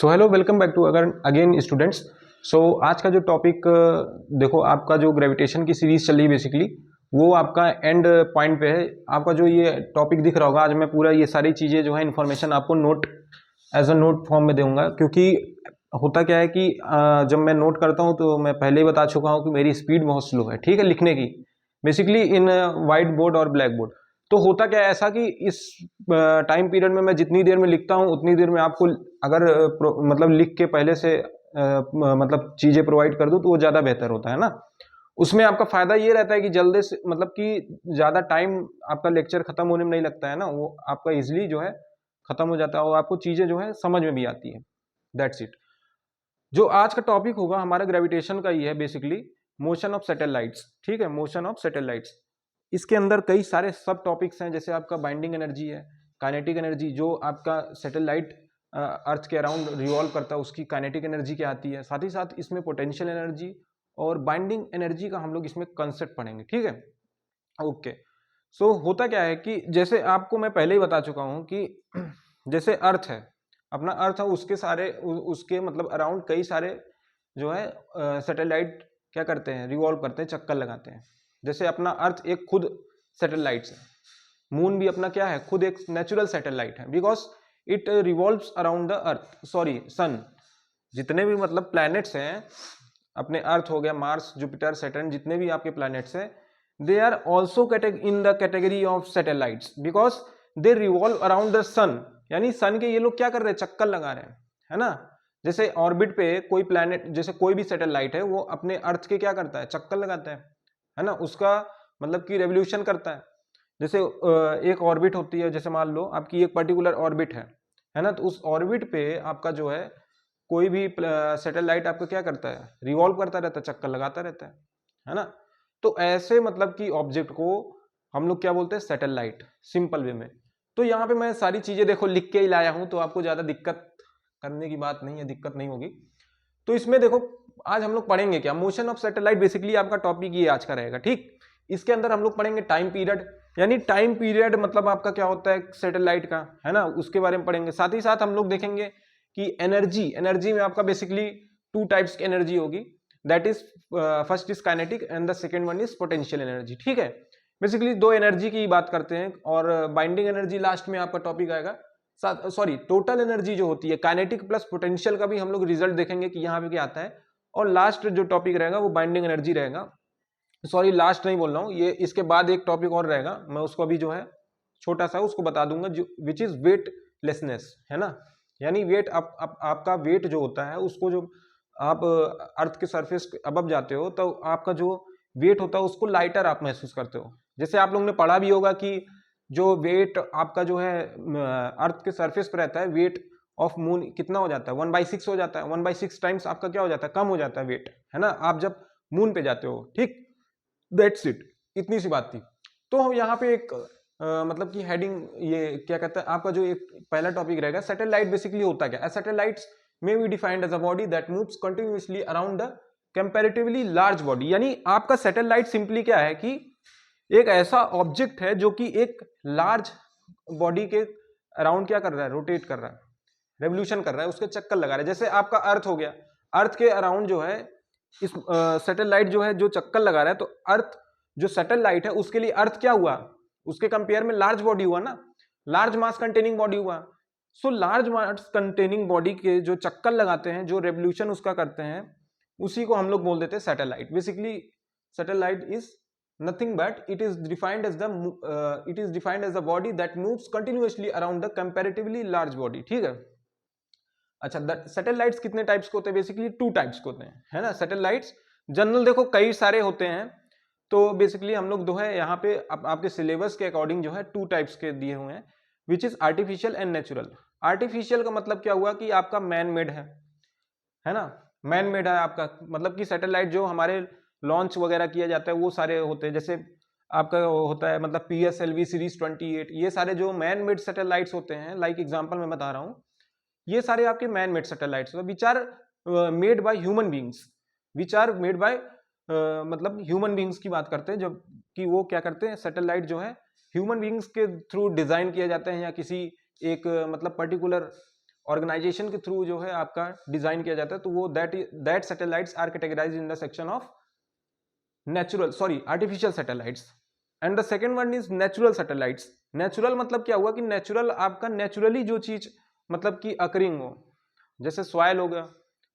So hello, welcome back to again students. So आज का जो टॉपिक देखो, आपका जो ग्रेविटेशन की सीरीज चल रही है बेसिकली वो आपका एंड पॉइंट पे है। आपका जो ये टॉपिक दिख रहा होगा, आज मैं पूरा ये सारी चीज़ें जो है इन्फॉर्मेशन आपको note as a note form में दूंगा, क्योंकि होता क्या है कि जब मैं नोट करता हूँ तो मैं पहले ही बता चुका हूँ कि मेरी स्पीड बहुत स्लो है, ठीक है, लिखने की, बेसिकली इन वाइट बोर्ड और ब्लैक बोर्ड। तो होता क्या है ऐसा कि इस टाइम पीरियड में मैं जितनी देर में लिखता हूँ उतनी देर में आपको अगर मतलब लिख के पहले से मतलब चीजें प्रोवाइड कर दूं तो वो ज्यादा बेहतर होता है ना। उसमें आपका फायदा ये रहता है कि जल्दी से मतलब कि ज्यादा टाइम आपका लेक्चर खत्म होने में नहीं लगता है ना, वो आपका इजिली जो है खत्म हो जाता है और आपको चीजें जो है समझ में भी आती है। That's it. जो आज का टॉपिक होगा हमारा ग्रेविटेशन का ही है, बेसिकली मोशन ऑफ सैटेलाइट्स। ठीक है, मोशन ऑफ सैटेलाइट्स। इसके अंदर कई सारे सब टॉपिक्स हैं, जैसे आपका बाइंडिंग एनर्जी है, काइनेटिक एनर्जी, जो आपका सैटेलाइट अर्थ के अराउंड रिवॉल्व करता है उसकी काइनेटिक एनर्जी क्या आती है, साथ ही साथ इसमें पोटेंशियल एनर्जी और बाइंडिंग एनर्जी का हम लोग इसमें कंसेप्ट पढ़ेंगे। ठीक है, ओके। सो होता क्या है कि जैसे आपको मैं पहले ही बता चुका हूं कि जैसे अर्थ है, अपना अर्थ है, उसके सारे उसके मतलब अराउंड कई सारे जो है सैटेलाइट क्या करते हैं, रिवॉल्व करते हैं, चक्कर लगाते हैं। जैसे अपना अर्थ एक खुद सैटेलाइट है, मून भी अपना क्या है, खुद एक नेचुरल सैटेलाइट है, because it revolves around the earth, sorry sun. जितने भी मतलब प्लैनेट्स हैं, अपने अर्थ हो गया, मार्स, जुपिटर, सैटर्न, जितने भी आपके प्लैनेट्स हैं, they are also in the category of satellites because they revolve around the sun. यानी सन के ये लोग क्या कर रहे हैं, चक्कर लगा रहे हैं, है ना। जैसे ऑर्बिट पे कोई प्लैनेट, जैसे कोई भी सैटेलाइट है, वो अपने अर्थ के क्या करता है, चक्कर लगाता है ना, उसका मतलब कि रेवोल्यूशन करता है। जैसे एक ऑर्बिट होती है, जैसे मान लो आपकी एक पर्टिकुलर ऑर्बिट है ना, तो उस ऑर्बिट पे आपका जो है कोई भी सैटेलाइट आपका क्या करता है, रिवॉल्व करता रहता है, चक्कर लगाता रहता है ना। तो ऐसे मतलब कि ऑब्जेक्ट को हम लोग क्या बोलते हैं, सैटेलाइट, सिंपल वे में। तो यहाँ पे मैं सारी चीजें देखो लिख के ही लाया हूं, तो आपको ज्यादा दिक्कत करने की बात नहीं है, दिक्कत नहीं होगी। तो इसमें देखो आज हम लोग पढ़ेंगे क्या, मोशन ऑफ सैटेलाइट, बेसिकली आपका टॉपिक ये आज का रहेगा। ठीक, इसके अंदर हम लोग पढ़ेंगे टाइम पीरियड, यानी टाइम पीरियड मतलब आपका क्या होता है सैटेलाइट का, है ना, उसके बारे में पढ़ेंगे। साथ ही साथ हम लोग देखेंगे कि एनर्जी, एनर्जी में आपका बेसिकली टू टाइप्स की एनर्जी होगी, that is first is kinetic and the second one is potential energy. ठीक है, बेसिकली दो एनर्जी की बात करते हैं, और बाइंडिंग एनर्जी लास्ट में आपका टॉपिक आएगा। सॉरी, टोटल एनर्जी जो होती है, काइनेटिक प्लस पोटेंशियल का भी हम लोग रिजल्ट देखेंगे कि यहाँ पे क्या आता है। और लास्ट जो टॉपिक रहेगा वो बाइंडिंग एनर्जी रहेगा। सॉरी, लास्ट नहीं बोल रहा हूँ, ये इसके बाद एक टॉपिक और रहेगा, मैं उसको अभी जो है छोटा सा उसको बता दूंगा, जो विच इज वेटलेसनेस, है ना। यानी वेट आपका वेट जो होता है उसको, जो आप अर्थ के सरफेस अबब जाते हो तो आपका जो वेट होता है उसको लाइटर आप महसूस करते हो। जैसे आप लोगों ने पढ़ा भी होगा कि जो वेट आपका जो है अर्थ के सरफेस पर रहता है, वेट ऑफ मून कितना हो जाता है, 1/6 हो जाता है, 1/6 टाइम्स आपका क्या हो जाता है, कम हो जाता है वेट, है ना, आप जब मून पे जाते हो। ठीक, दैट्स इट, इतनी सी बात थी। तो यहाँ पे एक मतलब कि हेडिंग, ये क्या कहता है आपका जो एक पहला टॉपिक रहेगा, सैटेलाइट बेसिकली होता क्या है। Satellites may be defined as a body that moves continuously around the comparatively large body. यानी आपका सैटेलाइट सिंपली क्या है कि एक ऐसा ऑब्जेक्ट है जो कि एक लार्ज बॉडी के अराउंड क्या कर रहा है, रोटेट कर रहा है, रेवोल्यूशन कर रहा है, उसके चक्कर लगा रहा है। जैसे आपका अर्थ हो गया, अर्थ के अराउंड जो है इस सैटेलाइट जो है जो चक्कर लगा रहा है, तो अर्थ जो सैटेलाइट है उसके लिए अर्थ क्या हुआ, उसके कंपेयर में लार्ज बॉडी हुआ ना, लार्ज मास कंटेनिंग बॉडी हुआ। सो लार्ज मास कंटेनिंग बॉडी के जो चक्कर लगाते हैं, जो रेवोल्यूशन उसका करते हैं, उसी को हम लोग बोल देते हैं satellite. Basically satellite is nothing but it is defined as the body that moves continuously around the comparatively large body. ठीक है, अच्छा, सैटेलाइट्स कितने टाइप्स के होते हैं, बेसिकली टू टाइप्स के होते हैं, है ना। सैटेलाइट्स जनरल देखो कई सारे होते हैं, तो बेसिकली हम लोग जो है यहाँ पे आपके सिलेबस के अकॉर्डिंग जो है टू टाइप्स के दिए हुए हैं, which is artificial and natural. Artificial का मतलब क्या हुआ कि आपका मैन मेड है ना, मैन मेड है आपका, मतलब कि सैटेलाइट जो हमारे लॉन्च वगैरह किया जाता है वो सारे होते हैं, जैसे आपका होता है मतलब PSLV सीरीज 28, ये सारे जो मैन मेड सैटेलाइट्स होते हैं, लाइक एग्जाम्पल मैं बता रहा हूँ, ये सारे आपके man made satellites which are made by human beings, which are made by मतलब ह्यूमन बींग्स की बात करते हैं, जब कि वो क्या करते हैं, सैटेलाइट जो है ह्यूमन बींग्स के थ्रू डिजाइन किया जाते हैं, या किसी एक मतलब पर्टिकुलर ऑर्गेनाइजेशन के थ्रू जो है आपका डिजाइन किया जाता है, तो वो that satellites are categorised in the section of artificial satellites. And the second one is natural satellites. Natural मतलब क्या हुआ कि नेचुरल आपका नेचुरली जो चीज मतलब कि अकरिंग हो, जैसे सॉइल हो गया,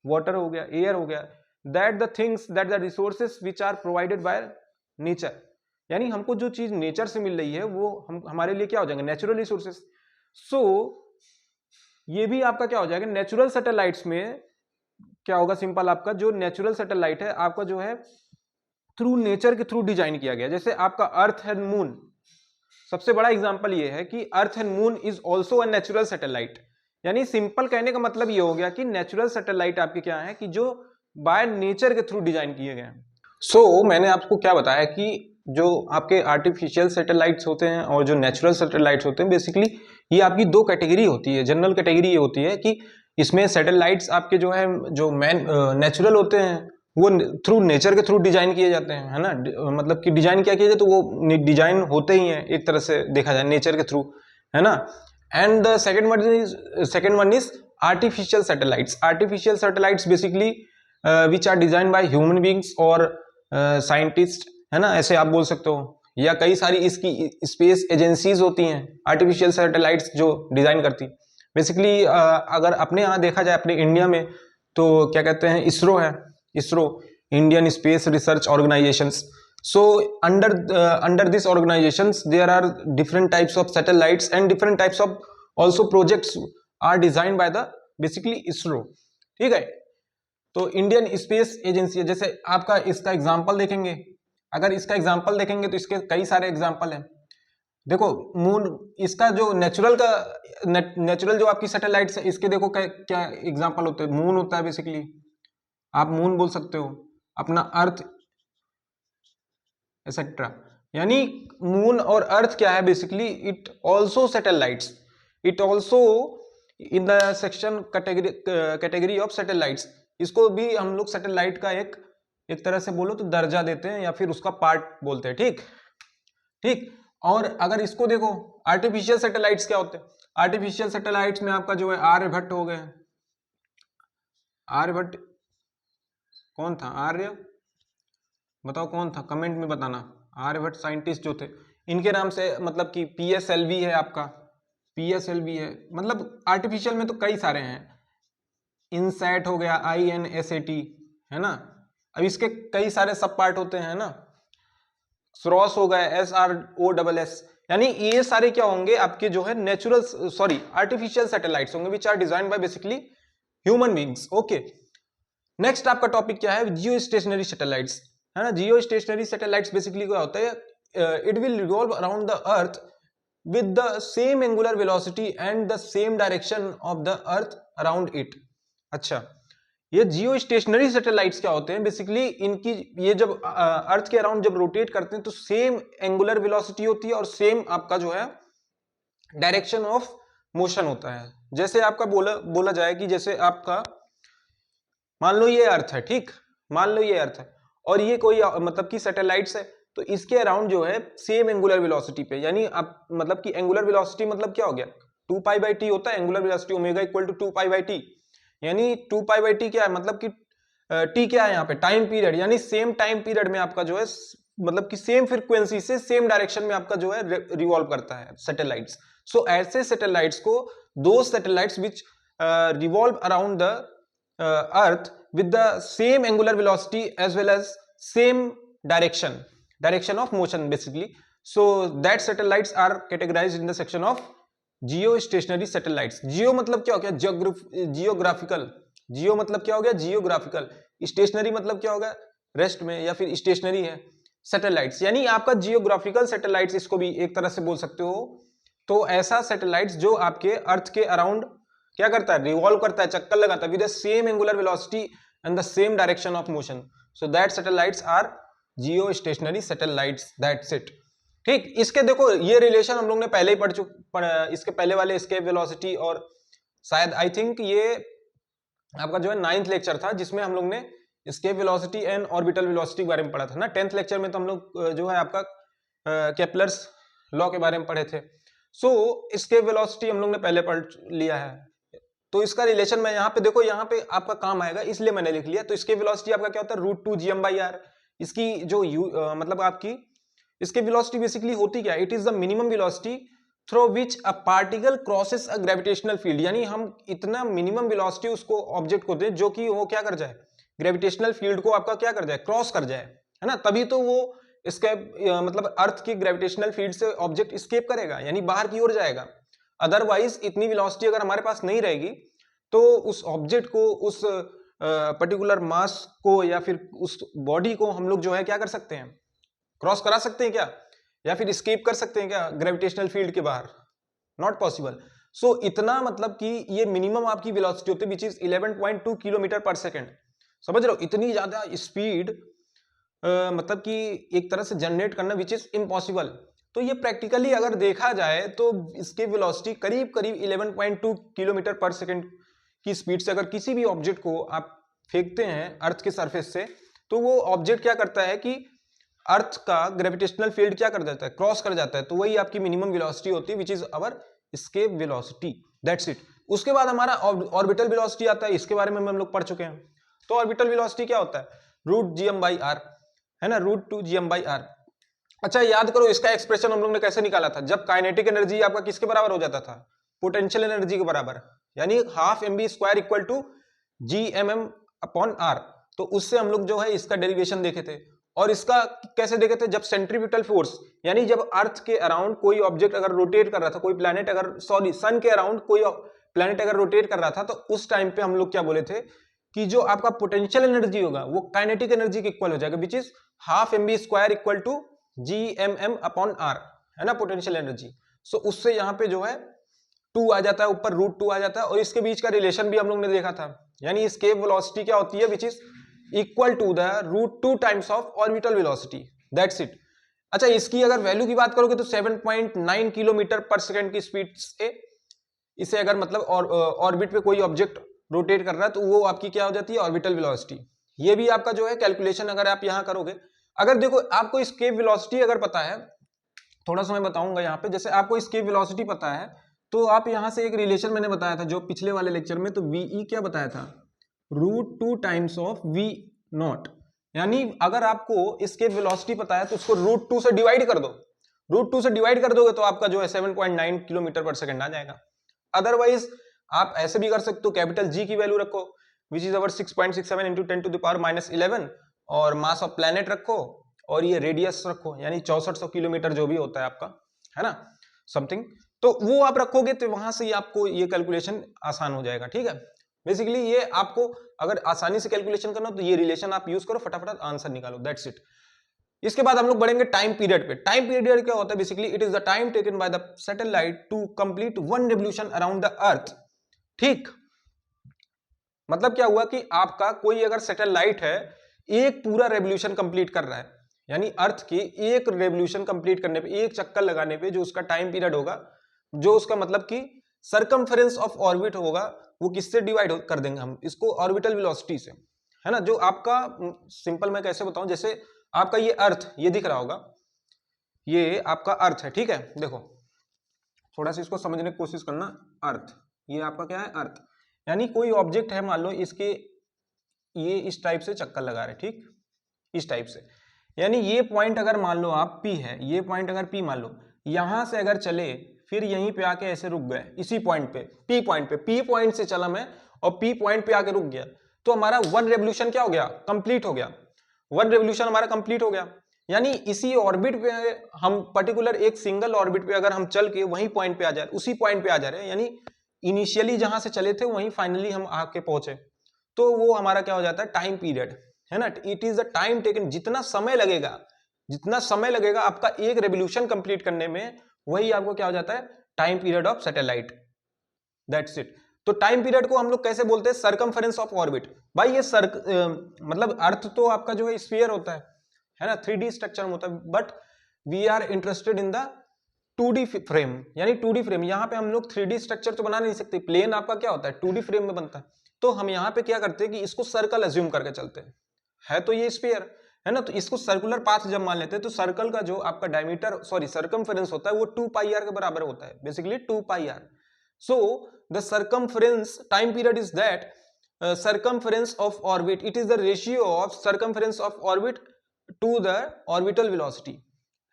वाटर हो गया, एयर हो गया, that the things that the resources which are provided by nature, यानी हमको जो चीज नेचर से मिल रही है वो हमारे लिए क्या हो जाएंगे, नेचुरल रिसोर्सेज। सो ये भी आपका क्या हो जाएगा, नेचुरल सैटेलाइट्स में क्या होगा, सिंपल आपका जो नेचुरल सैटेलाइट है आपका जो है थ्रू नेचर के थ्रू डिजाइन किया गया। जैसे आपका अर्थ एंड मून, सबसे बड़ा एग्जांपल ये है कि earth and moon is also a natural satellite. यानी सिंपल कहने का मतलब ये हो गया कि नेचुरल सैटेलाइट आपके क्या है कि जो बाय नेचर के थ्रू डिजाइन किए गए हैं। सो मैंने आपको क्या बताया कि जो आपके आर्टिफिशियल सैटेलाइट्स होते हैं और जो नेचुरल सैटेलाइट्स होते हैं, बेसिकली ये आपकी दो कैटेगरी होती है। जनरल कैटेगरी ये होती है कि इसमें सैटेलाइट्स आपके जो है जो नेचुरल होते हैं वो थ्रू नेचर के थ्रू डिजाइन किए जाते हैं, है ना, मतलब कि डिजाइन क्या किया जाए तो वो डिजाइन होते ही हैं एक तरह से देखा जाए नेचर के थ्रू, है ना। And the second one is artificial satellites. Artificial satellites basically which are design by human beings और साइंटिस्ट, है ना, ऐसे आप बोल सकते हो, या कई सारी इसकी स्पेस एजेंसीज होती हैं आर्टिफिशियल सैटेलाइट्स जो डिजाइन करती। बेसिकली अगर अपने यहाँ देखा जाए अपने इंडिया में तो क्या कहते हैं, इसरो है, ISRO Indian space research organisations. So under this organizations there are different types of satellites and different types of also projects are designed by the basically ISRO, ठीक है। तो इंडियन स्पेस एजेंसी, जैसे आपका इसका एग्जांपल देखेंगे, अगर इसका एग्जांपल देखेंगे तो इसके कई सारे एग्जांपल हैं। देखो मून, इसका जो नेचुरल जो आपकी सैटेलाइट्स है इसके देखो क्या एग्जांपल होते हैं। मून होता है बेसिकली, आप मून बोल सकते हो, अपना अर्थ एक्सेट्रा। यानी मून और अर्थ क्या है basically, it also satellites, it also in the section category of satellites. इसको भी हम लोग सैटेलाइट का एक तरह से बोलो तो दर्जा देते हैं या फिर उसका पार्ट बोलते हैं, ठीक ठीक। और अगर इसको देखो आर्टिफिशियल सैटेलाइट्स क्या होते हैं, आर्टिफिशियल सैटेलाइट्स में आपका जो है आर्यभट्ट हो गए। आर्यभट्ट कौन था, आर्य बताओ कौन था, कमेंट में बताना। आर्यभट्ट साइंटिस्ट जो थे, इनके नाम से मतलब कि PSLV है आपका, PSLV है। मतलब आर्टिफिशियल में तो कई सारे हैं, इनसैट हो गया, INSAT, है ना। अब इसके कई सारे सब पार्ट होते हैं ना, SROS हो गया, SROSS। यानी ये सारे क्या होंगे आपके जो है आर्टिफिशियल सैटेलाइट्स होंगे which are designed by basically human beings. Okay, next आपका टॉपिक क्या है, जियो स्टेशनरी सैटेलाइट्स, है ना। जियो स्टेशनरी सैटेलाइट्स बेसिकली क्या होता है, it will revolve around the earth with the same angular velocity and the same direction of the earth around it. अच्छा, ये जियो स्टेशनरी सैटेलाइट्स क्या होते हैं बेसिकली, इनकी ये जब अर्थ के अराउंड जब रोटेट करते हैं तो सेम एंगुलर वेलोसिटी होती है और सेम आपका जो है डायरेक्शन ऑफ मोशन होता है। जैसे आपका बोला जाए कि जैसे आपका मान लो ये अर्थ है, ठीक, मान लो ये अर्थ है और ये कोई मतलब कि सैटेलाइट्स है, तो इसके अराउंड जो है सेम एंगुलर वेलोसिटी पे, यानी आप मतलब कि एंगुलर वेलोसिटी मतलब क्या हो गया, 2π/t होता है angular velocity, omega equal to 2π/t। यानी 2π/t क्या है, मतलब कि t क्या है यहाँ पे, टाइम पीरियड, यानी सेम टाइम पीरियड में आपका जो है मतलब कि सेम फ्रीक्वेंसी से सेम डायरेक्शन में आपका जो है रिवॉल्व करता है सैटेलाइट्स। सो ऐसे सैटेलाइट्स को दो satellites which revolve around the earth with the same angular velocity as well as same direction of motion basically, so that satellites are categorized in the section of geostationary satellites। geo मतलब क्या हो गया, geographical, जियो मतलब क्या हो गया, geographical, stationery मतलब क्या होगा, रेस्ट में या फिर स्टेशनरी है सैटेलाइट्स, यानी आपका जियोग्राफिकल सैटेलाइट्स इसको भी एक तरह से बोल सकते हो। तो ऐसा सैटेलाइट्स जो आपके अर्थ के अराउंड क्या करता है, रिवॉल्व करता है, चक्कर लगाता है with the same angular velocity and the same direction of motion, so that satellites are geostationary satellites, that's it, ठीक। इसके देखो ये रिलेशन हम लोग ने पहले ही इसके पहले वाले एस्केप वेलोसिटी और शायद आई थिंक ये आपका जो है 9th लेक्चर था जिसमें हम लोग ने escape velocity and orbital velocity के बारे में पढ़ा था ना। 10th लेक्चर में तो हम लोग जो है आपका केपलर्स लॉ के बारे में पढ़े थे। सो एस्केप वेलोसिटी हम लोग ने पहले पढ़ लिया है, तो इसका रिलेशन मैं यहाँ पे देखो, यहाँ पे आपका काम आएगा इसलिए मैंने लिख लिया। तो escape velocity आपका क्या होता है, √2 gm/r। इसकी जो मतलब आपकी इसकी वेलोसिटी बेसिकली होती क्या है, it is the minimum velocity through which a particle crosses a gravitational field. यानी हम इतना मिनिमम वेलोसिटी उसको ऑब्जेक्ट को दें जो कि वो क्या कर जाए, ग्रेविटेशनल फील्ड को आपका क्या कर जाए, क्रॉस कर जाए, है ना, तभी तो वो स्केप मतलब अर्थ की ग्रेविटेशनल फील्ड से ऑब्जेक्ट स्केप करेगा, यानी बाहर की ओर जाएगा। अदरवाइज इतनी वेलोसिटी अगर हमारे पास नहीं रहेगी तो उस ऑब्जेक्ट को, उस पर्टिकुलर मास को या फिर उस बॉडी को हम लोग जो है क्या कर सकते हैं, क्रॉस करा सकते हैं क्या, या फिर स्केप कर सकते हैं क्या ग्रेविटेशनल फील्ड के बाहर, नॉट पॉसिबल। सो इतना मतलब कि ये मिनिमम आपकी वेलोसिटी होती है विच इज 11.2 किलोमीटर पर सेकेंड। समझ रहे हो, इतनी ज्यादा स्पीड मतलब कि एक तरह से जनरेट करना विच इज इम्पॉसिबल। तो ये प्रैक्टिकली अगर देखा जाए तो इसकी वेलोसिटी करीब करीब 11.2 किलोमीटर पर सेकेंड की स्पीड से अगर किसी भी ऑब्जेक्ट को आप फेंकते हैं अर्थ के सरफेस से, तो वो ऑब्जेक्ट क्या करता है कि अर्थ का ग्रेविटेशनल फील्ड क्या कर जाता है, क्रॉस कर जाता है। तो वही आपकी मिनिमम वेलोसिटी होती है which is our escape velocity, that's it. उसके बाद हमारा ऑर्बिटल वेलोसिटी आता है, इसके बारे में हम लोग पढ़ चुके हैं। तो ऑर्बिटल वेलोसिटी क्या होता है, √gm/r, है ना, √2gm/r। अच्छा याद करो इसका एक्सप्रेशन हम लोग ने कैसे निकाला था, जब काइनेटिक एनर्जी आपका किसके बराबर हो जाता था, पोटेंशियल एनर्जी के बराबर, यानी ½ mv² इक्वल टू gmm/r। तो उससे हम लोग जो है इसका डेरिवेशन देखे थे। और इसका कैसे देखे थे, जब सेंट्रीपिटल फोर्स, यानी जब अर्थ के अराउंड कोई ऑब्जेक्ट अगर रोटेट कर रहा था, कोई प्लैनेट अगर सन के अराउंड कोई प्लैनेट अगर रोटेट कर रहा था, तो उस टाइम पे हम लोग क्या बोले थे कि जो आपका पोटेंशियल एनर्जी होगा वो काइनेटिक एनर्जी के इक्वल हो जाएगा which is ½ mv² equal to gmm/r, है ना, पोटेंशियल एनर्जी। सो उससे यहाँ पे जो है 2 आ जाता है, ऊपर √2 आ जाता है। और इसके बीच का रिलेशन भी हम लोग ने देखा था, यानी एस्केप वेलोसिटी क्या होती है which is equal to the √2 times of orbital velocity, that's it. अच्छा इसकी अगर वैल्यू की बात करोगे तो 7.9 किलोमीटर पर सेकेंड की स्पीड से इसे अगर मतलब ऑर्बिट पे कोई ऑब्जेक्ट रोटेट कर रहा है तो वो आपकी क्या हो जाती है, ऑर्बिटल वेलोसिटी। ये भी आपका जो है कैलकुलेशन अगर आप यहां करोगे, अगर देखो आपको एस्केप वेलोसिटी अगर पता है, थोड़ा सा मैं बताऊंगा यहाँ पे, जैसे आपको एस्केप वेलोसिटी पता है तो आप यहां से एक रिलेशन मैंने बताया था जो पिछले वाले लेक्चर में, तो वीई क्या बताया था, √2 टाइम्स ऑफ v0। यानी अगर आपको एस्केप वेलोसिटी पता है तो उसको √2 से डिवाइड कर दो, √2 से डिवाइड कर दोगे तो आपका जो है 7.9 किलोमीटर पर सेकेंड आ जाएगा। अदरवाइज आप ऐसे भी कर सकते हो, कैपिटल जी की वैल्यू रखो विच इज अवर 6.67 इंटू 10⁻11 और मास ऑफ प्लैनेट रखो और ये रेडियस रखो, यानी 6400 किलोमीटर जो भी होता है आपका, है ना, समथिंग। तो वो आप रखोगे तो वहां से आपको ये कैलकुलेशन आसान हो जाएगा, ठीक है। बेसिकली ये आपको अगर आसानी से कैलकुलेशन करना तो ये रिलेशन आप यूज करो, फटाफट आंसर निकालो, दैट्स इट। इसके बाद हम लोग बढ़ेंगे टाइम पीरियड पे। टाइम पीरियड क्या होता है, basically it is the time taken by the satellite to complete one revolution around the earth. ठीक, मतलब क्या हुआ कि आपका कोई अगर सैटेलाइट है, एक पूरा रेवोल्यूशन कंप्लीट कर रहा है, यानी अर्थ की एक रेवोल्यूशन कंप्लीट करने पे, एक चक्कर लगाने पे जो उसका टाइम पीरियड होगा, जो उसका मतलब कि सरकमफेरेंस ऑफ ऑर्बिट होगा, वो किससे डिवाइड कर देंगे हम इसको, ऑर्बिटल वेलोसिटी से, है ना। जो आपका सिंपल मैं कैसे बताऊं, जैसे आपका ये अर्थ ये दिख रहा होगा, ये आपका अर्थ है, ठीक है। देखो थोड़ा सा इसको समझने की कोशिश करना, अर्थ ये आपका क्या है, अर्थ, यानी कोई ऑब्जेक्ट है, मान लो इसके ये इस टाइप से चक्कर लगा रहे, ठीक, इस टाइप से, यानी ये पॉइंट अगर मान लो आप P है, ये पॉइंट अगर P मान लो, यहां से अगर चले फिर यहीं पे आके ऐसे रुक गए इसी पॉइंट पे, P पॉइंट पे, P पॉइंट से चला मैं और P पॉइंट पे आके रुक गया, तो हमारा वन रेवोल्यूशन क्या हो गया, कंप्लीट हो गया, वन रेवोल्यूशन हमारा कंप्लीट हो गया। यानी इसी ऑर्बिट पे हम पर्टिकुलर एक सिंगल ऑर्बिट पे अगर हम चल के वही पॉइंट पे आ जाए, उसी पॉइंट पे आ जा रहे हैं, यानी इनिशियली जहां से चले थे वहीं फाइनली हम आके पहुंचे, तो वो हमारा क्या हो जाता है, टाइम पीरियड, है ना। It is the time taken, जितना समय लगेगा, जितना समय लगेगा आपका एक रेवोल्यूशन कंप्लीट करने में, वही आपको क्या हो जाता है, time period of satellite, that's it. तो टाइम पीरियड को हम लोग कैसे बोलते हैं, सरकमफेरेंस ऑफ ऑर्बिट। भाई ये मतलब अर्थ तो आपका जो है स्फीयर होता है ना, 3D स्ट्रक्चर में होता है, but we are interested in the 2D frame, यानी 2D फ्रेम। यहाँ पे हम लोग 3D स्ट्रक्चर तो बना नहीं सकते, प्लेन आपका क्या होता है 2D फ्रेम में बनता है, तो हम यहाँ पे क्या करते हैं कि इसको सर्कल अज्यूम करके चलते हैं, है तो ये स्फीयर, है ना, तो इसको सर्कुलर पाथ जब मान लेते हैं तो सर्कल का जो आपका डायमीटर, सॉरी सरकमफेरेंस होता है वो 2πr के बराबर होता है, basically 2πr, So the circumference time period is that circumference of orbit, it is the ratio of circumference of orbit to the orbital velocity,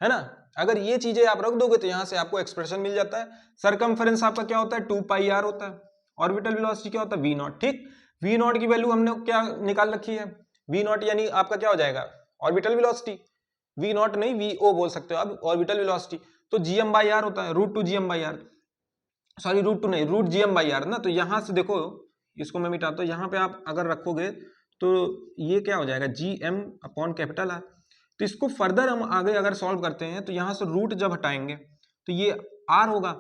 है ना। अगर ये चीजें आप रख दोगे तो यहां से आपको एक्सप्रेशन मिल जाता है। सर्कमफरेंस आपका क्या होता है 2 पाई आर होता है, ऑर्बिटल वेलोसिटी क्या होता है v नॉट। ठीक, v नॉट की वैल्यू हमने क्या निकाल रखी है, v नॉट यानी आपका क्या हो जाएगा ऑर्बिटल वेलोसिटी, v नॉट नहीं vo बोल सकते हो आप, ऑर्बिटल वेलोसिटी। तो gm बाई आर होता है, root to gm by R, sorry root to नहीं, रूट gm बाई आर ना। तो यहां से देखो इसको मैं मिटाता हूं, यहाँ पे आप अगर रखोगे तो ये क्या हो जाएगा gm अपॉन कैपिटल आर। तो इसको फर्दर हम आगे अगर सॉल्व करते हैं तो यहां से रूट जब हटाएंगे तो ये r होगा,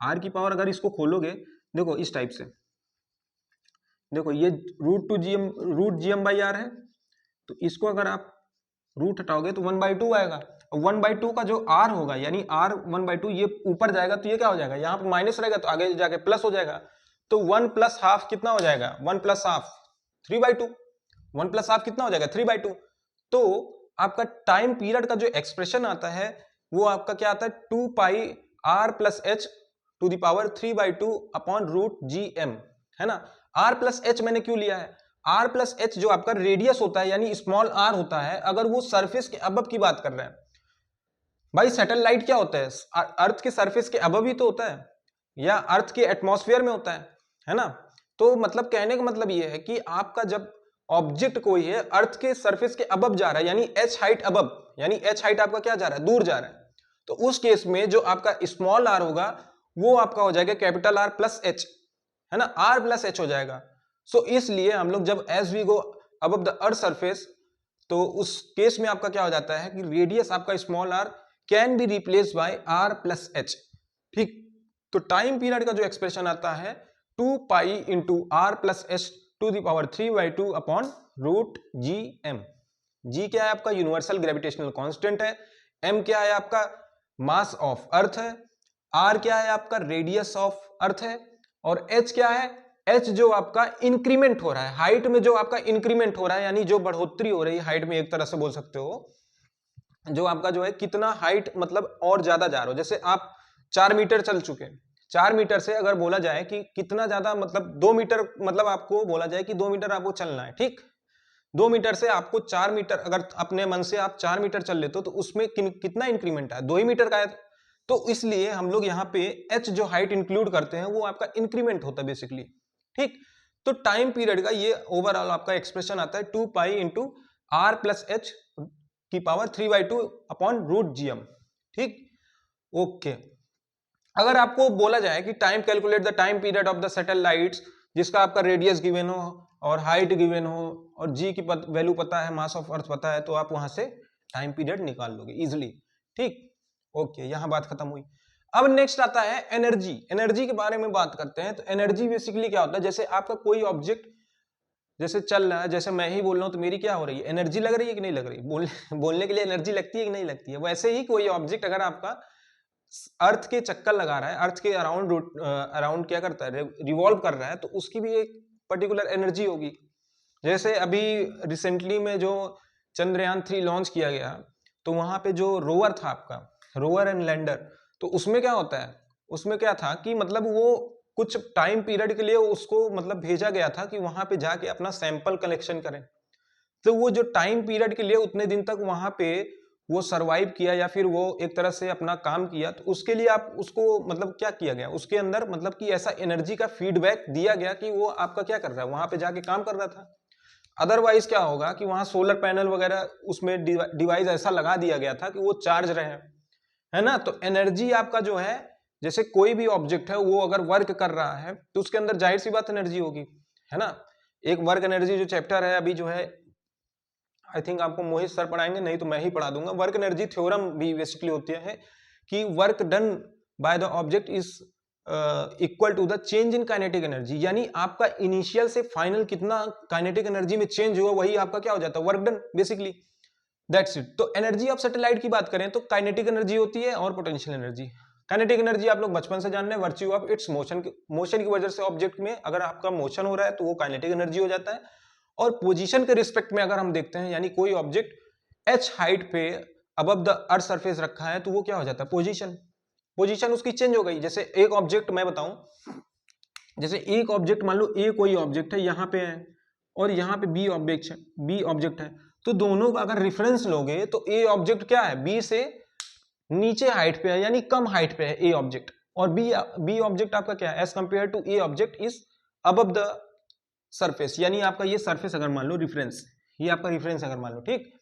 r की पावर अगर इसको खोलोगे देखो इस टाइप से, देखो ये रूट gm बाई आर है, तो इसको अगर आप रूट हटाओगे तो 1/2 आएगा। 1/2 का जो r होगा यानी r 1/2 ये ऊपर जाएगा तो ये क्या हो जाएगा, यहाँ पे माइनस रहेगा तो आगे जाके प्लस हो जाएगा। तो 1 प्लस हाफ कितना हो जाएगा, 1 प्लस हाफ 3/2, 1 प्लस हाफ कितना हो जाएगा 3/2। तो आपका टाइम पीरियड का जो एक्सप्रेशन आता है वो आपका क्या आता है 2 pi r plus h to the power 3/2 upon root gm, है ना। r प्लस एच मैंने क्यों लिया है, r प्लस एच जो आपका रेडियस होता है यानी स्मॉल r होता है, अगर वो सरफेस के अबव की बात कर रहे हैं। भाई सैटेलाइट क्या होता है, अर्थ के सरफेस के अबव ही तो होता है या अर्थ के एटमॉस्फेयर में होता है ना। तो मतलब कहने का मतलब ये है कि आपका जब ऑब्जेक्ट कोई है अर्थ के सरफेस के अबव जा रहा है यानी h हाइट अबव, यानी h हाइट आपका क्या जा रहा है दूर जा रहा है, तो उस केस में जो आपका स्मॉल r होगा वो आपका हो जाएगा कैपिटल R प्लस h, है ना, r प्लस h हो जाएगा। सो इसलिए हम लोग जब as we go above the earth surface तो उस केस में आपका क्या हो जाता है कि रेडियस आपका small r can be replace by r plus h। ठीक, तो टाइम पीरियड का जो एक्सप्रेशन आता है 2 pi into r plus h to the power 3/2 upon root gm। g क्या है आपका यूनिवर्सल ग्रेविटेशनल कांस्टेंट है, m क्या है आपका मास ऑफ अर्थ है, r क्या है आपका रेडियस ऑफ अर्थ है, और h क्या है, h जो आपका इंक्रीमेंट हो रहा है हाइट में, जो आपका इंक्रीमेंट हो रहा है यानी जो बढ़ोतरी हो रही है हाइट में, एक तरह से बोल सकते हो जो आपका जो है कितना हाइट मतलब और ज्यादा जा रहे हो। जैसे आप 4 मीटर चल चुके हैं, 4 मीटर से अगर बोला जाए कि कितना ज्यादा मतलब 2 मीटर, मतलब आपको बोला जाए कि 2 मीटर आपको चलना है, ठीक, 2 मीटर से आपको 4 मीटर अगर अपने मन से आप 4 मीटर चल लेते हो तो उसमें कितना इंक्रीमेंट है 2 ही मीटर का है। तो इसलिए हम लोग यहाँ पे h जो हाइट इंक्लूड करते हैं वो आपका इंक्रीमेंट होता है बेसिकली। ठीक, तो टाइम पीरियड का ये ओवरऑल आपका एक्सप्रेशन आता है 2 pi into r plus H की पावर 3/2 अपॉन रूट gm। ठीक, ओके। अगर आपको बोला जाए कि time calculate the time period of the satellites जिसका आपका रेडियस गिवन हो और हाइट गिवन हो और g की वैल्यू पता है, मास ऑफ अर्थ पता है, तो आप वहां से टाइम पीरियड निकाल लोगे इजिली। ठीक, ओके, यहां बात खत्म हुई। अब नेक्स्ट आता है एनर्जी। एनर्जी के बारे में बात करते हैं। तो एनर्जी बेसिकली क्या होता है, जैसे आपका कोई ऑब्जेक्ट जैसे चल रहा है, जैसे मैं ही बोल रहा हूं तो मेरी क्या हो रही है, एनर्जी लग रही है कि नहीं लग रही, बोलने के लिए एनर्जी लगती है कि नहीं लगती है। वैसे ही कोई ऑब्जेक्ट अगर आपका अर्थ के चक्कर लगा रहा है, अर्थ के अराउंड क्या करता है, रिवॉल्व कर रहा है, तो उसकी भी एक पर्टिकुलर एनर्जी होगी। जैसे अभी रिसेंटली में जो चंद्रयान 3 लॉन्च किया गया तो वहां पे जो रोवर था आपका, रोवर एंड लैंडर, तो उसमें क्या होता है, उसमें क्या था कि मतलब वो कुछ टाइम पीरियड के लिए उसको मतलब भेजा गया था कि वहां पे जाके अपना सैंपल कलेक्शन करें। तो वो जो टाइम पीरियड के लिए उतने दिन तक वहां पे वो सरवाइव किया या फिर वो एक तरह से अपना काम किया, तो उसके लिए आप उसको मतलब क्या किया गया, उसके अंदर मतलब कि ऐसा एनर्जी का फीडबैक दिया गया कि वो आपका क्या कर रहा है, वहां पे जाके काम कर रहा था। अदरवाइज क्या होगा कि वहां सोलर पैनल वगैरह उसमें डिवाइस ऐसा लगा दिया गया था कि वो चार्ज रहे, है ना। तो एनर्जी आपका जो है, जैसे कोई भी ऑब्जेक्ट है वो अगर वर्क कर रहा है तो उसके अंदर जाहिर सी बात एनर्जी होगी, है ना। एक वर्क एनर्जी जो चैप्टर है अभी जो है आई थिंक आपको मोहित सर पढ़ाएंगे, नहीं तो मैं ही पढ़ा दूंगा। वर्क एनर्जी थ्योरम भी बेसिकली होती है कि work done by the object is equal to the change in kinetic energy, यानी आपका इनिशियल से फाइनल कितना काइनेटिक एनर्जी में चेंज हुआ वही आपका क्या हो जाता है, work done basically, that's it. तो एनर्जी ऑफ सैटेलाइट की बात करें तो काइनेटिक एनर्जी होती है और पोटेंशियल एनर्जी। काइनेटिक एनर्जी आप लोग बचपन से जान रहे हैं, virtue of it's motion, motion की वजह से ऑब्जेक्ट में अगर आपका मोशन हो रहा है तो वो काइनेटिक एनर्जी हो जाता है। और पोजीशन के रिस्पेक्ट में अगर हम देखते हैं, यानी कोई ऑब्जेक्ट h हाइट पे अबव द अर्थ सरफेस रखा है तो वो क्या हो जाता है, पोजीशन। पोजीशन उसकी चेंज हो गई। जैसे एक ऑब्जेक्ट मैं बताऊं, जैसे एक ऑब्जेक्ट मान लो ए कोई ऑब्जेक्ट है यहाँ पे है और यहाँ पे बी ऑब्जेक्ट है, तो दोनों का अगर रेफरेंस लोगे तो ए ऑब्जेक्ट क्या है, बी से नीचे हाइट पे है, यानी कम हाइट पे है ए ऑब्जेक्ट, और बी ऑब्जेक्ट आपका क्या है, as compared to A object is above the surface, यानी आपका ये सरफेस अगर मान लो रेफरेंस, ये आपका रेफरेंस अगर मान लो, ठीक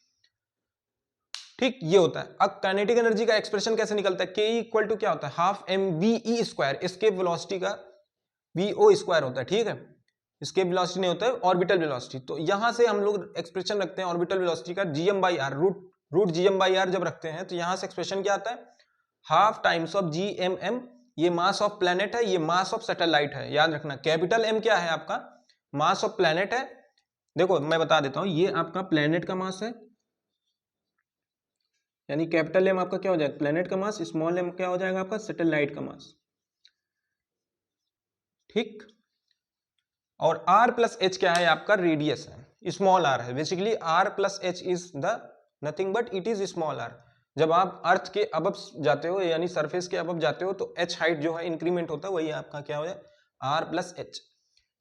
ठीक, ये होता है। अब काइनेटिक एनर्जी का एक्सप्रेशन कैसे निकलता है, के इक्वल टू क्या होता है, half M V E square, escape velocity का वी ओ स्क्वायर होता है, ठीक है, एस्केप वेलोसिटी नहीं होता है, ऑर्बिटल वेलोसिटी। तो यहां से हम लोग एक्सप्रेशन रखते हैं ऑर्बिटल वेलोसिटी का GM by R, root GM by R जब रखते हैं तो यहां से एक्सप्रेशन क्या आता है, half times of G M M, ये मास ऑफ प्लेनेट है, ये मास ऑफ सैटेलाइट है, याद रखना। कैपिटल एम क्या है आपका, मास ऑफ प्लेनेट है, देखो मैं बता देता हूं, ये आपका प्लेनेट का मास है, यानी कैपिटल एम आपका क्या हो जाएगा, प्लेनेट का मास, स्मॉल एम क्या हो जाएगा आपका, सैटेलाइट का मास, ठीक। और आर प्लस एच क्या है आपका, रेडियस है, स्मॉल आर है, basically R plus H is the nothing but it is small R. जब आप अर्थ के अबव जाते हो, यानी सरफेस के अबव जाते हो, तो एच हाइट जो है इंक्रीमेंट होता है, वही आपका क्या हो जाए, आर प्लस एच,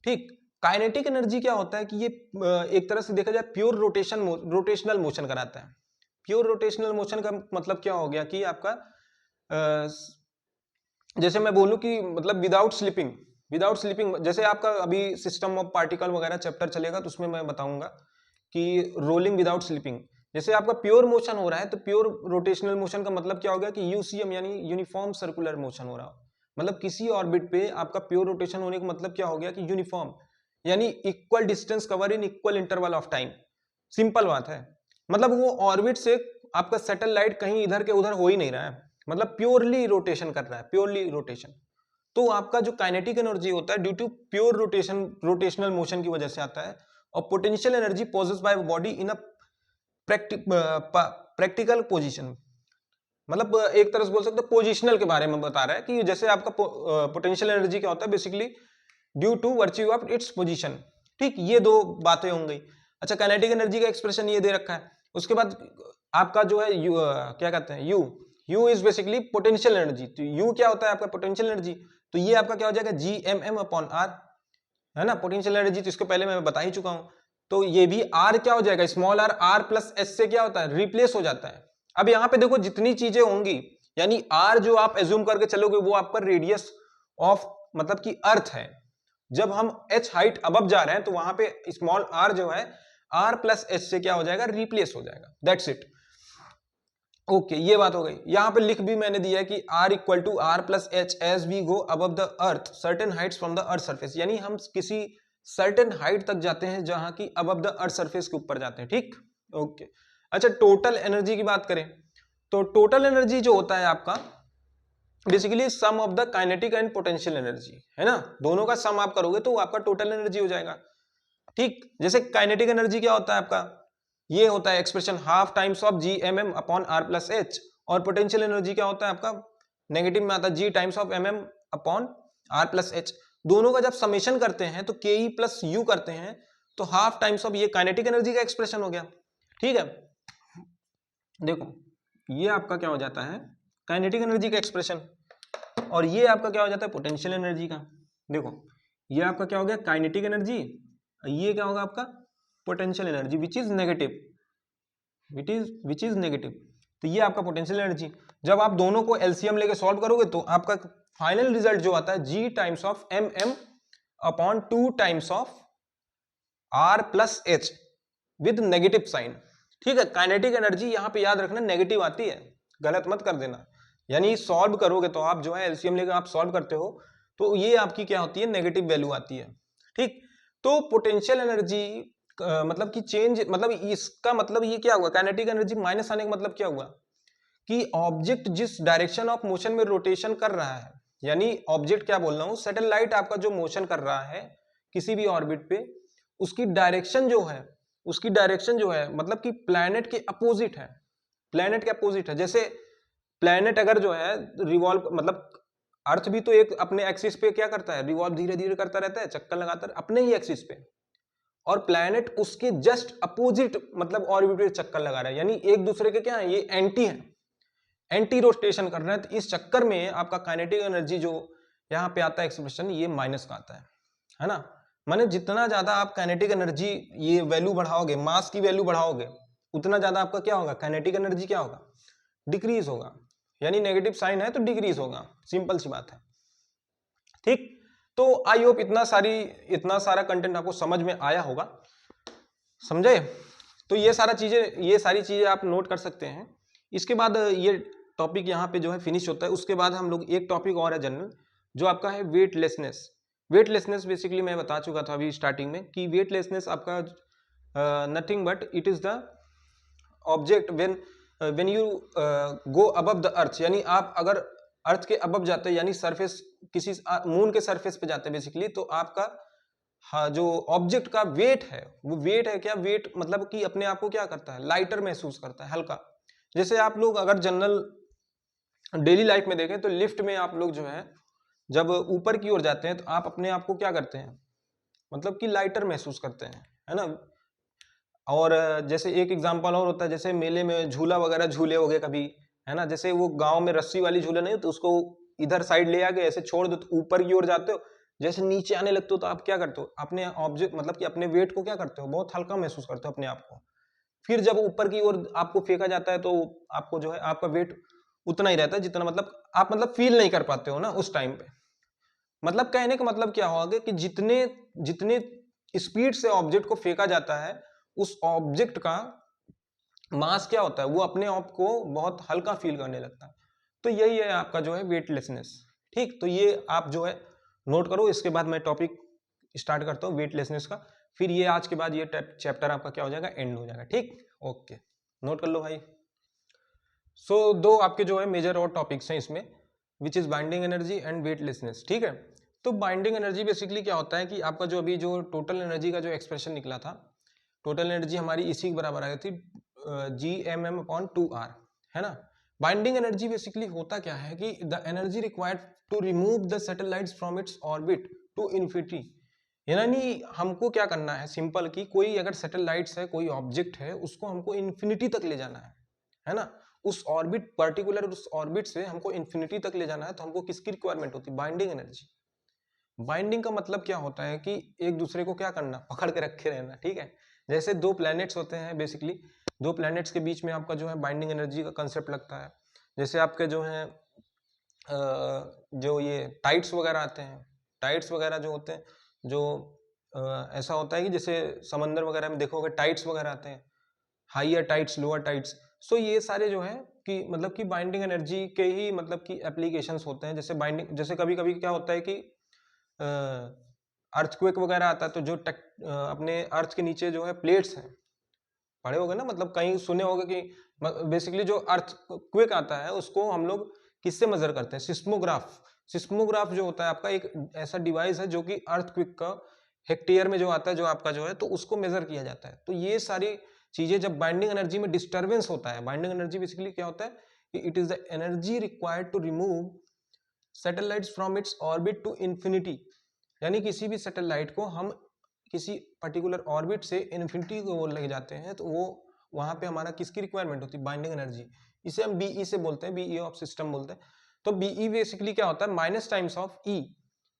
ठीक। काइनेटिक एनर्जी क्या होता है कि ये एक तरह से देखा जाए प्योर रोटेशनल मोशन कराता है। प्योर रोटेशनल मोशन का मतलब क्या हो गया कि आपका जैसे मैं बोलूं कि मतलब विदाउट स्लिपिंग, जैसे आपका अभी सिस्टम ऑफ पार्टिकल वगैरह चैप्टर चलेगा तो उसमें मैं बताऊंगा कि रोलिंग विदाउट स्लिपिंग, जैसे आपका प्योर मोशन हो रहा है, तो प्योर रोटेशनल मोशन का मतलब क्या हो गया कि यूसीएम यानी यूनिफॉर्म सर्कुलर मोशन हो रहा हो, मतलब किसी ऑर्बिट पे आपका प्योर रोटेशन होने का मतलब क्या हो गया कि यूनिफॉर्म, यानी equal distance cover in equal interval of time. Simple बात है, मतलब वो ऑर्बिट से आपका सैटेलाइट कहीं इधर के उधर हो ही नहीं रहा है, मतलब प्योरली रोटेशन कर रहा है, प्योरली रोटेशन। तो आपका जो काइनेटिक एनर्जी होता है due to pure rotational motion की वजह से आता है। और potential energy possessed by body in a practical position, मतलब एक तरह से बोल सकते हो पोजिशनल के बारे में बता रहा है कि जैसे आपका पोटेंशियल एनर्जी क्या होता है, basically due to virtue of its position, ठीक। ये दो बातें हो गई। अच्छा, काइनेटिक एनर्जी का एक्सप्रेशन ये दे रखा है। उसके बाद आपका जो है क्या कहते हैं, you is basically potential energy. तो यू क्या होता है आपका, पोटेंशियल एनर्जी। तो ये आपका क्या हो जाएगा, G M M upon R, है ना, पोटेंशियल एनर्जी। तो इसको पहले मैं बता ही चुका हूं। तो ये भी आर क्या हो जाएगा, small R, R plus S से क्या होता है, रिप्लेस हो जाता है। अब यहां पे देखो जितनी चीजें होंगी, यानी आर जो आप एज्यूम करके चलोगे वो आपका रेडियस ऑफ मतलब कि अर्थ है। जब हम एच हाइट अबव जा रहे हैं तो वहां पे स्मॉल आर जो है आर प्लस एच से क्या हो जाएगा, रिप्लेस हो जाएगा, दैट्स इट। ओके, ये बात हो गई। यहां पे लिख भी मैंने दिया है कि R equal to R plus H as we go above the earth certain heights from the earth surface, यानी हम किसी सर्टेन हाइट तक जाते हैं जहां की अबव द अर्थ सरफेस के ऊपर जाते हैं, ठीक। ओके, अच्छा, टोटल एनर्जी की बात करें तो टोटल एनर्जी जो होता है आपका basically sum of the kinetic and potential energy, है ना, दोनों का सम आप करोगे तो आपका टोटल एनर्जी हो जाएगा, ठीक। जैसे काइनेटिक एनर्जी क्या होता है आपका, ये होता है expression half times of G M M upon R plus H, और पोटेंशियल एनर्जी क्या होता है आपका, नेगेटिव में आता है G times of M M upon R plus H. दोनों का जब समेशन करते हैं तो के ई प्लस यू करते हैं, तो हाफ टाइम्स ऑफ, ये काइनेटिक एनर्जी का एक्सप्रेशन हो गया, ठीक है। देखो ये आपका क्या हो जाता है, काइनेटिक एनर्जी का एक्सप्रेशन, और ये आपका क्या हो जाता है, पोटेंशियल एनर्जी का। देखो ये आपका क्या हो गया, काइनेटिक एनर्जी, ये क्या होगा आपका, potential energy which is negative, which is negative. तो ये आपका पोटेंशियल एनर्जी। जब आप दोनों को एलसीएम लेके सॉल्व करोगे तो आपका फाइनल रिजल्ट जो आता है G times of M M upon 2 times of R plus H with negative sign, ठीक है। काइनेटिक एनर्जी यहां पे याद रखना नेगेटिव आती है, गलत मत कर देना, यानी सॉल्व करोगे तो आप जो है एलसीएम लेकर आप सॉल्व करते हो तो ये आपकी क्या होती है, नेगेटिव वैल्यू आती है, ठीक। तो पोटेंशियल एनर्जी मतलब कि चेंज, मतलब इसका मतलब ये क्या हुआ, काइनेटिक एनर्जी माइनस आने का मतलब क्या हुआ कि ऑब्जेक्ट जिस डायरेक्शन ऑफ मोशन में रोटेशन कर रहा है, यानी ऑब्जेक्ट क्या बोल रहा हूं, सैटेलाइट आपका जो मोशन कर रहा है किसी भी ऑर्बिट पे, उसकी डायरेक्शन जो है मतलब कि प्लैनेट के अपोजिट है, प्लैनेट के अपोजिट है। जैसे प्लैनेट अगर जो है रिवॉल्व, मतलब अर्थ भी तो एक अपने एक्सिस पे क्या करता है, रिवॉल्व धीरे धीरे करता रहता है, चक्कर लगाता है अपने ही एक्सिस पे, और प्लैनेट उसके जस्ट अपोजिट मतलब ऑर्बिट पे चक्कर लगा रहा है, यानी एक दूसरे के क्या है, ये एंटी है, एंटी रोटेशन कर रहे हैं, तो इस चक्कर में आपका काइनेटिक एनर्जी जो यहाँ पे आता है एक्सप्रेशन, ये माइनस का आता है ना। माने जितना ज्यादा आप काइनेटिक एनर्जी ये वैल्यू बढ़ाओगे, मास की वैल्यू बढ़ाओगे, उतना ज्यादा आपका क्या होगा, काइनेटिक एनर्जी क्या होगा, डिक्रीज होगा। यानी नेगेटिव साइन है तो डिक्रीज होगा, सिंपल सी बात है। ठीक, तो आई होप इतना सारा कंटेंट आपको समझ में आया होगा, समझे। तो ये सारी चीजें आप नोट कर सकते हैं। इसके बाद ये टॉपिक यहाँ पे जो है फिनिश होता है। उसके बाद हम लोग एक टॉपिक और है जनरल, जो आपका है वेटलेसनेस। वेटलेसनेस बेसिकली मैं बता चुका था अभी स्टार्टिंग में कि वेटलेसनेस आपका nothing but it is the object when you go above the अर्थ, यानी आप अगर अर्थ के अबव जाते हैं, यानी सरफेस किसी मून के सरफेस पे जाते हैं बेसिकली, तो आपका हाँ जो ऑब्जेक्ट का वेट है वो वेट है क्या, वेट मतलब कि अपने आप को क्या करता है, लाइटर महसूस करता है, हल्का। जैसे आप लोग अगर जनरल डेली लाइफ में देखें तो लिफ्ट में आप लोग जो है जब ऊपर की ओर जाते हैं तो आप अपने आप को क्या करते हैं, मतलब कि लाइटर महसूस करते हैं, है ना। और जैसे एक एग्जांपल और होता है, जैसे मेले में झूला वगैरह झूले हो गए कभी, है ना, जैसे वो गांव में रस्सी वाली झूला नहीं हो तो उसको इधर साइड ले आके ऐसे छोड़ दो तो ऊपर की ओर जाते हो, जैसे नीचे आने लगते हो तो आप क्या करते हो, अपने ऑब्जेक्ट मतलब कि अपने वेट को क्या करते हो, बहुत हल्का महसूस करते हो अपने आप को। फिर जब ऊपर की ओर आपको फेंका जाता है तो आपको जो है आपका वेट उतना ही रहता है जितना मतलब आप मतलब फील नहीं कर पाते हो ना उस टाइम पे। मतलब कहने का मतलब क्या होगा कि जितने जितने स्पीड से ऑब्जेक्ट को फेंका जाता है उस ऑब्जेक्ट का मास क्या होता है, वो अपने आप को बहुत हल्का फील करने लगता है। तो यही है आपका जो है वेटलेसनेस। ठीक, तो ये आप जो है नोट करो। इसके बाद मैं टॉपिक स्टार्ट करता हूँ वेटलेसनेस का, फिर ये आज के बाद ये चैप्टर आपका क्या हो जाएगा, एंड हो जाएगा। ठीक, ओके, नोट कर लो भाई। सो दो आपके जो है मेजर और टॉपिक्स हैं इसमें, which is binding energy and weightlessness. ठीक है, तो बाइंडिंग एनर्जी बेसिकली क्या होता है कि आपका जो अभी जो टोटल एनर्जी का जो एक्सप्रेशन निकला था, टोटल एनर्जी हमारी इसी के बराबर आई थी Gmm/2r, है ना। बाइंडिंग एनर्जी बेसिकली होता क्या है कि the energy required to remove the satellites from its orbit to infinity, यानी हमको क्या करना है सिंपल, कि कोई अगर सैटेलाइट्स है, कोई ऑब्जेक्ट है, उसको हमको इन्फिनिटी तक ले जाना है ना। उस ऑर्बिट पर्टिकुलर उस ऑर्बिट से हमको इन्फिनिटी तक ले जाना है, तो हमको किसकी रिक्वायरमेंट होती है, बाइंडिंग एनर्जी। बाइंडिंग का मतलब क्या होता है कि एक दूसरे को क्या करना, पकड़ के रखे रहना। ठीक है, जैसे दो प्लैनेट्स होते हैं बेसिकली, दो प्लैनेट्स के बीच में आपका जो है बाइंडिंग एनर्जी का कंसेप्ट लगता है। जैसे आपके जो है जो ये टाइड्स वगैरह आते हैं, टाइड्स वगैरह जो होते हैं, जो ऐसा होता है कि जैसे समंदर वगैरह में देखोगे टाइड्स वगैरह आते हैं, हाइयर टाइड्स लोअर टाइड्स। सो ये सारे जो है कि मतलब कि बाइंडिंग एनर्जी के ही मतलब कि एप्लीकेशंस होते हैं। जैसे बाइंडिंग, जैसे कभी कभी क्या होता है कि अर्थक्वेक वगैरह आता है, तो जो अपने अर्थ के नीचे जो है प्लेट्स हैं, पढ़े होगे ना, मतलब कहीं सुने होगे कि बेसिकली जो अर्थ क्वेक आता है उसको हम लोग किससे मेजर करते हैं, सिस्मोग्राफ। सिस्मोग्राफ जो होता है आपका एक ऐसा डिवाइस है जो कि अर्थ क्वेक का हेक्टेयर में जो आता है, जो आपका जो है, तो उसको मेजर किया जाता है। तो ये सारी चीजें जब बाइंडिंग एनर्जी में डिस्टर्बेंस होता है, बाइंडिंग एनर्जी बेसिकली क्या होता है कि it is the energy required to remove satellites from its orbit to infinity, यानी किसी भी सैटेलाइट को हम किसी पर्टिकुलर ऑर्बिट से इन्फिनिटी की ओर ले जाते हैं, तो वो वहां पे हमारा किसकी रिक्वायरमेंट होती है, बाइंडिंग एनर्जी। इसे हम बीई से बोलते हैं, बीई ऑफ सिस्टम बोलते हैं। तो बीई बेसिकली क्या होता है, माइनस टाइम्स ऑफ ई।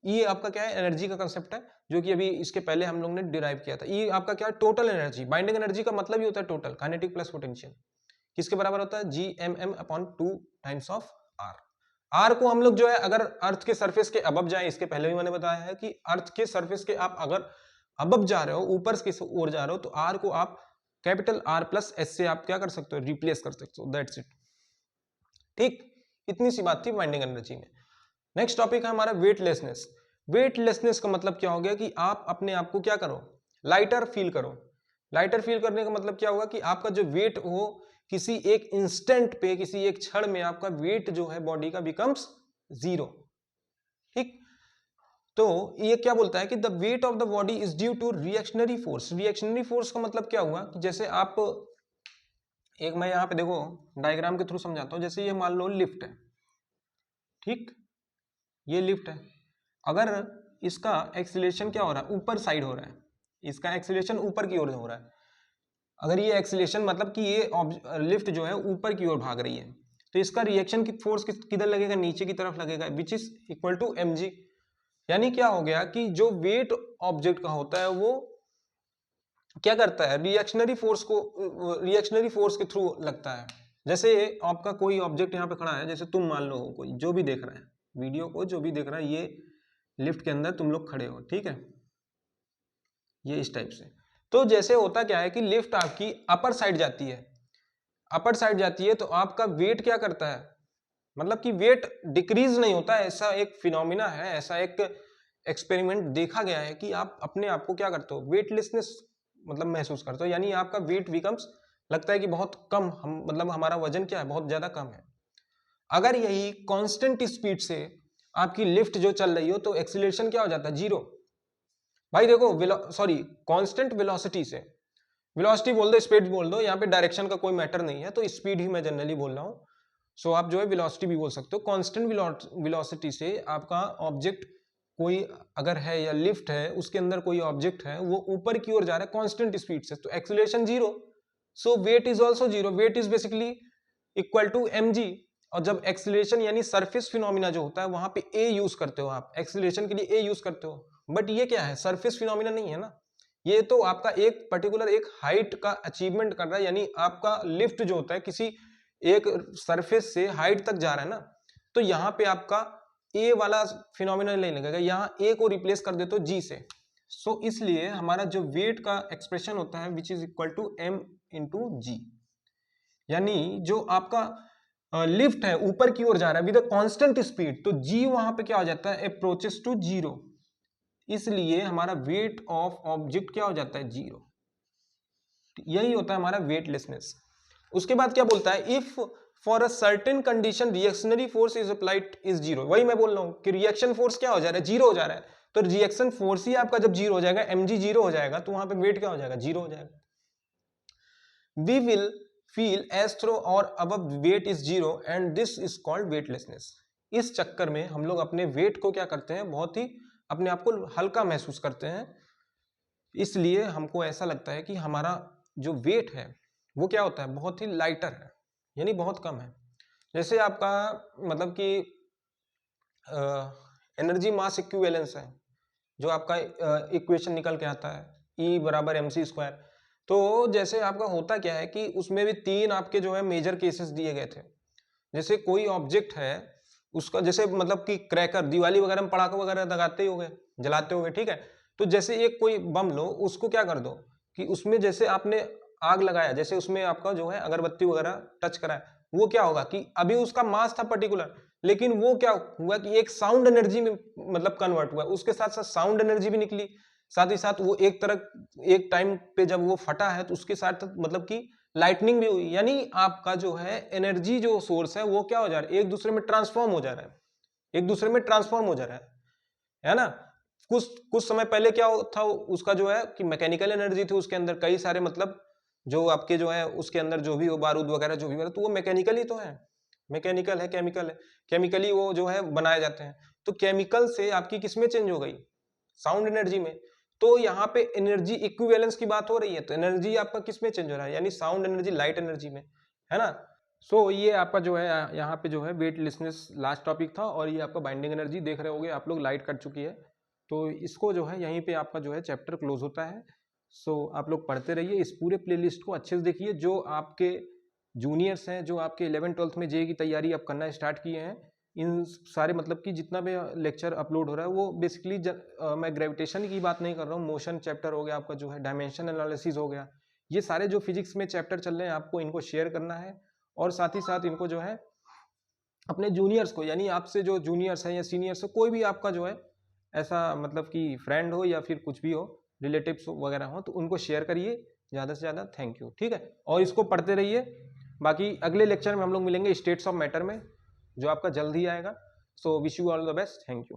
ई आपका क्या है, एनर्जी का कंसेप्ट है, जो कि अभी इसके पहले हम लोग ने डिराइव किया था। ई आपका क्या है, टोटल एनर्जी। बाइंडिंग एनर्जी का मतलब ही होता है टोटल, काइनेटिक प्लस पोटेंशियल। किसके बराबर होता है, Gmm/2 times of are. Are को हम लोग जो है अगर अर्थ के सरफेस के अबब जाए, इसके पहले भी मैंने बताया है कि अर्थ के सरफेस के आप अगर अबब जा रहे हो, ऊपर की ओर जा रहे हो, तो आर को आप कैपिटल आर प्लस एस से आप क्या कर सकते हो, रिप्लेस कर सकते हो, दैट्स इट। ठीक, इतनी सी बात थी बाइंडिंग एनर्जी में। नेक्स्ट टॉपिक है हमारा वेटलेसनेस। वेटलेसनेस का मतलब क्या हो गया कि आप अपने आप को क्या करो, लाइटर फील करो। लाइटर फील करने का मतलब क्या होगा कि आपका जो वेट हो किसी एक इंस्टेंट पे, किसी एक क्षण में आपका वेट जो है बॉडी का बिकम्स जीरो। ठीक, तो ये क्या बोलता है कि the weight of the body is due to reactionary force. Reactionary force का मतलब क्या हुआ कि जैसे आप एक, मैं यहाँ पे देखो डायग्राम के थ्रू समझाता हूँ। जैसे ये मान लो लिफ्ट है, ठीक, ये लिफ्ट है। अगर इसका एक्सीलरेशन क्या हो रहा है, ऊपर साइड हो रहा है, इसका एक्सीलरेशन ऊपर की ओर हो रहा है। अगर ये एक्सीलरेशन मतलब कि ये लिफ्ट जो है ऊपर की ओर भाग रही है, तो इसका रिएक्शन की फोर्स किधर लगेगा, नीचे की तरफ लगेगा, which is equal to mg। यानी क्या हो गया कि जो वेट ऑब्जेक्ट का होता है वो क्या करता है, रिएक्शनरी फोर्स के थ्रू लगता है। जैसे आपका कोई ऑब्जेक्ट यहाँ पे खड़ा है, जैसे तुम मान लो कोई जो भी देख रहा है वीडियो को, जो भी देख रहा है, ये लिफ्ट के अंदर तुम लोग खड़े हो, ठीक है, ये इस टाइप से। तो जैसे होता क्या है कि लिफ्ट आपकी अपर साइड जाती है, अपर साइड जाती है, तो आपका वेट क्या करता है, मतलब कि वेट डिक्रीज नहीं होता है। ऐसा एक फिनोमिना है, ऐसा एक एक्सपेरिमेंट देखा गया है कि आप अपने आप को क्या करते हो, वेटलेसनेस मतलब महसूस करते हो, यानी आपका वेट बिकम्स, लगता है कि बहुत कम, हम मतलब हमारा वजन क्या है, बहुत ज्यादा कम है। अगर यही कांस्टेंट स्पीड से आपकी लिफ्ट जो चल रही हो तो एक्सीलरेशन क्या हो जाता है, जीरो। भाई देखो, सॉरी, कांस्टेंट वेलोसिटी से, वेलोसिटी बोल दो, स्पीड बोल दो, यहाँ पे डायरेक्शन का कोई मैटर नहीं है, तो स्पीड ही मैं जनरली बोल रहा हूँ। सो आप जो है वेलोसिटी भी बोल सकते हो। कांस्टेंट वेलोसिटी से आपका ऑब्जेक्ट कोई अगर है या लिफ्ट है, उसके अंदर कोई ऑब्जेक्ट है, वो ऊपर की ओर जा रहा है कांस्टेंट स्पीड से, तो acceleration zero, so weight is also zero. Weight is basically equal to mg। और जब एक्सीलरेशन यानी सरफेस फिनोमिना जो होता है, वहां पे a यूज करते हो आप, एक्सीलरेशन के लिए a यूज करते हो, बट ये क्या है, सरफेस फिनोमिना नहीं है ना, ये तो आपका एक पर्टिकुलर एक हाइट का अचीवमेंट कर रहा है, यानी आपका लिफ्ट जो होता है किसी एक सरफेस से हाइट तक जा रहा है ना, तो यहाँ पे आपका ए वाला फिनोमिना नहीं लगेगा, यहाँ ए को रिप्लेस कर देते हो जी से। सो इसलिए हमारा जो वेट का एक्सप्रेशन होता है which is equal to m into G, यानी जो आपका लिफ्ट है ऊपर की ओर जा रहा है विद कांस्टेंट स्पीड, तो जी वहां पे क्या हो जाता है, अप्रोचेस टू जीरो, इसलिए हमारा वेट ऑफ ऑब्जेक्ट क्या हो जाता है, जीरो। यही होता है हमारा वेटलेसनेस। उसके बाद क्या बोलता है, if for a certain condition reactionary force is applied is zero. वही मैं बोल रहा हूं कि रिएक्शन फोर्स क्या हो जा रहा है, जीरो हो जा रहा है, तो रिएक्शन फोर्स ही आपका जब जीरो हो जाएगा, mg जीरो हो जाएगा, तो वहां पे वेट क्या हो जाएगा, जीरो हो जाएगा। We will feel as though our above weight is zero and this is called weightlessness. इस चक्कर में हम लोग अपने वेट को क्या करते हैं, बहुत ही अपने आप को हल्का महसूस करते हैं, इसलिए हमको ऐसा लगता है कि हमारा जो वेट है वो क्या होता है, बहुत ही लाइटर है, यानी बहुत कम है। जैसे आपका मतलब कि एनर्जी मास इक्विवेलेंस है, जो आपका इक्वेशन निकल के आता है, E बराबर mc स्क्वायर। तो जैसे आपका होता क्या है कि उसमें भी तीन आपके जो है मेजर केसेस दिए गए थे। जैसे कोई ऑब्जेक्ट है उसका, जैसे मतलब कि क्रैकर, दिवाली वगैरह में पटाखा वगैरह लगाते ही होगे, जलाते होगे, ठीक है, तो जैसे एक कोई बम लो, उसको क्या कर दो कि उसमें जैसे आपने आग लगाया, जैसे उसमें आपका जो है अगरबत्ती वगैरह टच करा है, वो क्या होगा कि अभी उसका मास था पर्टिकुलर, लेकिन वो क्या हुआ कि एक साउंड एनर्जी में मतलब कन्वर्ट हुआ, उसके साथ साथ साउंड एनर्जी भी निकली, साथ ही साथ वो एक टाइम पे जब वो फटा है तो उसके साथ मतलब कि लाइटनिंग भी हुई, यानी आपका जो है एनर्जी जो सोर्स है वो क्या हो जा रहा है, एक दूसरे में ट्रांसफॉर्म हो जा रहा है, एक दूसरे में ट्रांसफॉर्म हो जा रहा है ना। कुछ समय पहले क्या था, उसका जो है कि मैकेनिकल एनर्जी थी उसके अंदर, कई सारे मतलब जो आपके जो है उसके अंदर जो भी हो, बारूद वगैरह जो भी हो, तो वो मैकेनिकल ही तो है, मैकेनिकल है, केमिकल है, केमिकली वो जो है बनाए जाते हैं। तो केमिकल से आपकी किसमें चेंज हो गई, साउंड एनर्जी में। तो यहाँ पे एनर्जी इक्विवेलेंस की बात हो रही है, तो एनर्जी आपका किसमें चेंज हो रहा है, यानी साउंड एनर्जी लाइट एनर्जी में, है ना। सो ये आपका जो है यहाँ पे जो है वेटलेसनेस लास्ट टॉपिक था, और ये आपका बाइंडिंग एनर्जी देख रहे होगे आप लोग, लाइट कट चुकी है, तो इसको जो है यहीं पे आपका जो है चैप्टर क्लोज होता है। सो आप लोग पढ़ते रहिए, इस पूरे प्लेलिस्ट को अच्छे से देखिए। जो आपके जूनियर्स हैं, जो आपके 11th-12th में जेईई की तैयारी आप करना स्टार्ट किए हैं, इन सारे मतलब कि जितना भी लेक्चर अपलोड हो रहा है वो बेसिकली मैं ग्रेविटेशन की बात नहीं कर रहा हूँ, मोशन चैप्टर हो गया आपका, जो है डायमेंशन एनालिसिस हो गया, ये सारे जो फिजिक्स में चैप्टर चल रहे हैं आपको इनको शेयर करना है, और साथ ही साथ इनको जो है अपने जूनियर्स को, यानी आपसे जो जूनियर्स हैं या सीनियर्स हो, कोई भी आपका जो है ऐसा मतलब कि फ्रेंड हो या फिर कुछ भी हो, रिलेटिव्स वगैरह हो, तो उनको शेयर करिए ज़्यादा से ज़्यादा। थैंक यू, ठीक है, और इसको पढ़ते रहिए। बाकी अगले लेक्चर में हम लोग मिलेंगे स्टेट्स ऑफ मैटर में, जो आपका जल्द ही आएगा। So wish you all the best, thank you.